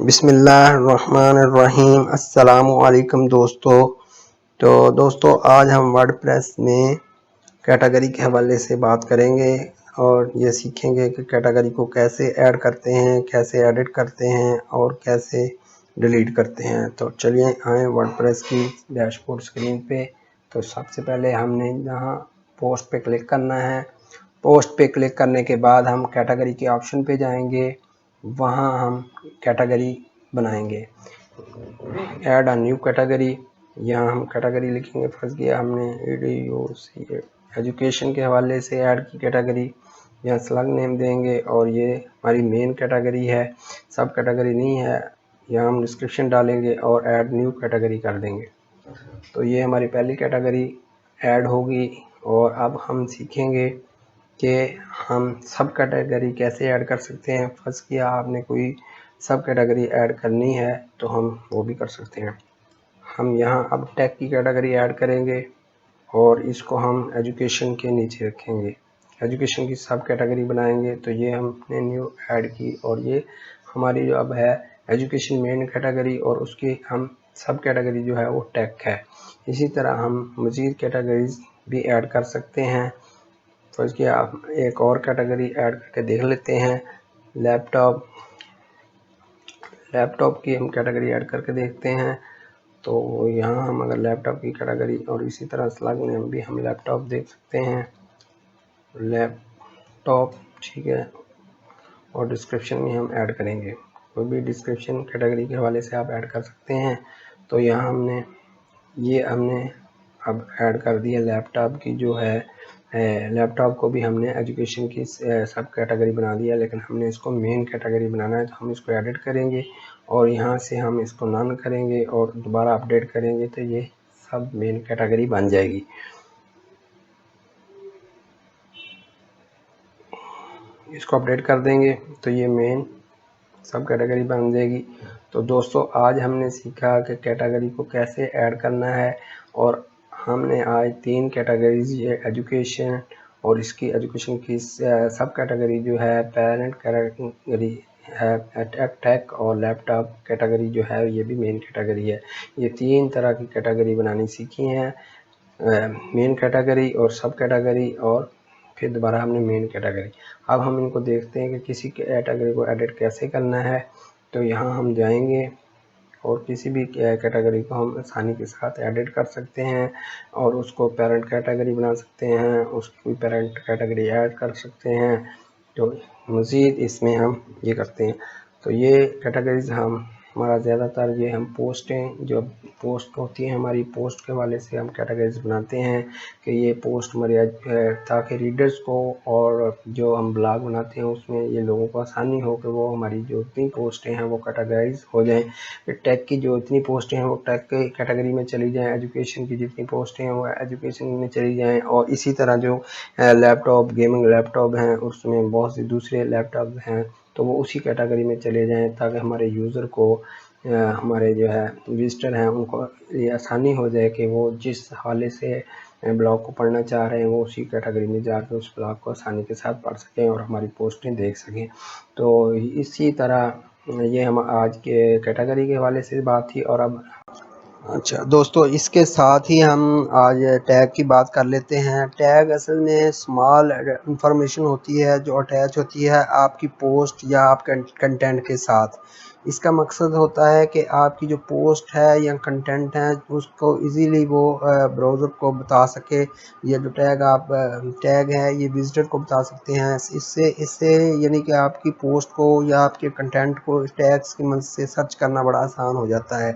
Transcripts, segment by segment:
بسم اللہ الرحمن الرحیم۔ السلام علیکم دوستو آج ہم ورڈ پریس میں کیٹاگری کے حوالے سے بات کریں گے اور یہ سیکھیں گے کہ کیٹاگری کو کیسے ایڈ کرتے ہیں، کیسے ایڈٹ کرتے ہیں اور کیسے ڈیلیٹ کرتے ہیں۔ تو چلیے آئیں ورڈ پریس کی ڈیش بورڈ اسکرین پہ۔ تو سب سے پہلے ہم نے یہاں پوسٹ پہ کلک کرنا ہے۔ پوسٹ پہ کلک کرنے کے بعد ہم کیٹاگری کے آپشن پہ جائیں گے، وہاں ہم کیٹاگری بنائیں گے، ایڈ اے نیو کیٹاگری۔ یہاں ہم کیٹاگری لکھیں گے، فرض کیا ہم نے ایجوکیشن کے حوالے سے ایڈ کی کیٹاگری، یہاں سلگ نیم دیں گے اور یہ ہماری مین کیٹاگری ہے، سب کیٹاگری نہیں ہے۔ یہاں ہم ڈسکرپشن ڈالیں گے اور ایڈ نیو کیٹاگری کر دیں گے۔ تو یہ ہماری پہلی کیٹاگری ایڈ ہوگی اور اب ہم سیکھیں گے کہ ہم سب کیٹاگری کیسے ایڈ کر سکتے ہیں۔ فرض کیا آپ نے کوئی سب کیٹاگری ایڈ کرنی ہے تو ہم وہ بھی کر سکتے ہیں۔ ہم یہاں اب ٹیک کی کیٹاگری ایڈ کریں گے اور اس کو ہم ایجوکیشن کے نیچے رکھیں گے، ایجوکیشن کی سب کیٹاگری بنائیں گے۔ تو یہ ہم نے نیو ایڈ کی اور یہ ہماری جو اب ہے ایجوکیشن مین کیٹاگری اور اس کی ہم سب کیٹاگری جو ہے وہ ٹیک ہے۔ اسی طرح ہم مزید کیٹاگریز بھی ایڈ کر سکتے ہیں۔ فرض کیا آپ ایک اور کیٹاگری ایڈ کر کے دیکھ لیتے ہیں، لیپ ٹاپ کی ہم کیٹاگری ایڈ کر کے دیکھتے ہیں۔ تو یہاں ہم اگر لیپ ٹاپ کی کیٹاگری اور اسی طرح سلگ نیم بھی ہم لیپ ٹاپ دیکھ سکتے ہیں، لیپ ٹاپ، ٹھیک ہے، اور ڈسکرپشن میں ہم ایڈ کریں گے، کوئی بھی ڈسکرپشن کیٹاگری کے حوالے سے آپ ایڈ کر سکتے ہیں۔ تو یہاں ہم نے اب ایڈ کر دیا لیپ ٹاپ کی جو ہے، لیپ ٹاپ کو بھی ہم نے ایجوکیشن کی سب کیٹاگری بنا دیا، لیکن ہم نے اس کو مین کیٹاگری بنانا ہے تو ہم اس کو ایڈٹ کریں گے اور یہاں سے ہم اس کو نن کریں گے اور دوبارہ اپڈیٹ کریں گے تو یہ سب مین کیٹاگری بن جائے گی۔ اس کو اپڈیٹ کر دیں گے تو یہ مین سب کیٹاگری بن جائے گی۔ تو دوستو آج ہم نے سیکھا کہ کیٹاگری کو کیسے ایڈ کرنا ہے اور ہم نے آج 3 کیٹاگریز، ایجوکیشن اور اس کی ایجوکیشن کی سب کیٹاگری جو ہے پیرنٹ کیٹاگری ہے، ٹیک اور لیپ ٹاپ کیٹاگری جو ہے یہ بھی مین کیٹاگری ہے۔ یہ 3 طرح کی کیٹاگری بنانی سیکھی ہیں، مین کیٹاگری اور سب کیٹاگری اور پھر دوبارہ ہم نے مین کیٹاگری۔ اب ہم ان کو دیکھتے ہیں کہ کسی کیٹاگری کو ایڈٹ کیسے کرنا ہے۔ تو یہاں ہم جائیں گے اور کسی بھی کیٹاگری کو ہم آسانی کے ساتھ ایڈٹ کر سکتے ہیں اور اس کو پیرنٹ کیٹاگری بنا سکتے ہیں، اس کی پیرنٹ کیٹاگری ایڈ کر سکتے ہیں۔ تو مزید اس میں ہم یہ کرتے ہیں۔ تو یہ کیٹاگریز ہمارا زیادہ تر یہ ہم پوسٹیں، جو پوسٹ ہوتی ہیں ہماری، پوسٹ کے حوالے سے ہم کیٹاگریز بناتے ہیں کہ یہ پوسٹ ہماری تاکہ ریڈرز کو اور جو ہم بلاگ بناتے ہیں اس میں یہ لوگوں کو آسانی ہو کہ وہ ہماری جو اتنی پوسٹیں ہیں وہ کیٹاگرائز ہو جائیں۔ ٹیک کی جو اتنی پوسٹیں ہیں وہ ٹیک کے کیٹاگری میں چلی جائیں، ایجوکیشن کی جتنی پوسٹیں ہیں وہ ایجوکیشن میں چلی جائیں، اور اسی طرح جو لیپ ٹاپ، گیمنگ لیپ ٹاپ ہیں اس میں بہت سے دوسرے لیپ ٹاپ ہیں تو وہ اسی کیٹاگری میں چلے جائیں تاکہ ہمارے یوزر کو، ہمارے جو ہے وزٹر ہیں ان کو یہ آسانی ہو جائے کہ وہ جس حوالے سے بلاگ کو پڑھنا چاہ رہے ہیں وہ اسی کیٹاگری میں جا کے اس بلاگ کو آسانی کے ساتھ پڑھ سکیں اور ہماری پوسٹیں دیکھ سکیں۔ تو اسی طرح یہ ہم آج کے کیٹاگری کے حوالے سے بات تھی۔ اور اب اچھا دوستو، اس کے ساتھ ہی ہم آج ٹیگ کی بات کر لیتے ہیں۔ ٹیگ اصل میں اسمال انفارمیشن ہوتی ہے جو اٹیچ ہوتی ہے آپ کی پوسٹ یا آپ کے کنٹینٹ کے ساتھ۔ اس کا مقصد ہوتا ہے کہ آپ کی جو پوسٹ ہے یا کنٹینٹ ہے اس کو ایزیلی وہ براؤزر کو بتا سکے، یہ جو ٹیگ ہے یہ وزٹر کو بتا سکتے ہیں۔ اس سے یعنی کہ آپ کی پوسٹ کو یا آپ کے کنٹینٹ کو ٹیگز کی مدد سے سرچ کرنا بڑا آسان ہو جاتا ہے۔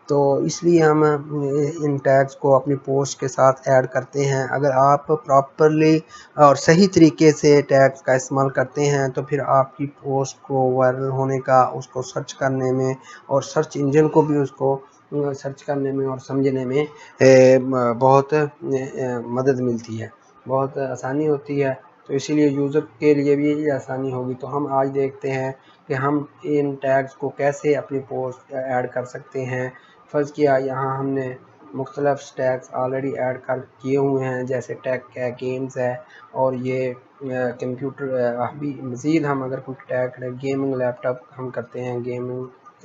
تو اس لیے ہم ان ٹیگز کو اپنی پوسٹ کے ساتھ ایڈ کرتے ہیں۔ اگر آپ پراپرلی اور صحیح طریقے سے ٹیگز کا استعمال کرتے ہیں تو پھر آپ کی پوسٹ کو وائرل ہونے کا، اس کو سرچ کرنے میں اور سرچ انجن کو بھی اس کو سرچ کرنے میں اور سمجھنے میں بہت مدد ملتی ہے، بہت آسانی ہوتی ہے۔ تو اسی لیے یوزر کے لیے بھی یہ آسانی ہوگی۔ تو ہم آج دیکھتے ہیں کہ ہم ان ٹیگز کو کیسے اپنی پوسٹ ایڈ کر سکتے ہیں۔ فرض کیا یہاں ہم نے مختلف ٹیگز آلریڈی ایڈ کیے ہوئے ہیں، جیسے ٹیک ہے، گیمز ہے، اور یہ کمپیوٹر بھی۔ مزید ہم اگر کوئی ٹیگ گیمنگ لیپ ٹاپ ہم کرتے ہیں، گیمنگ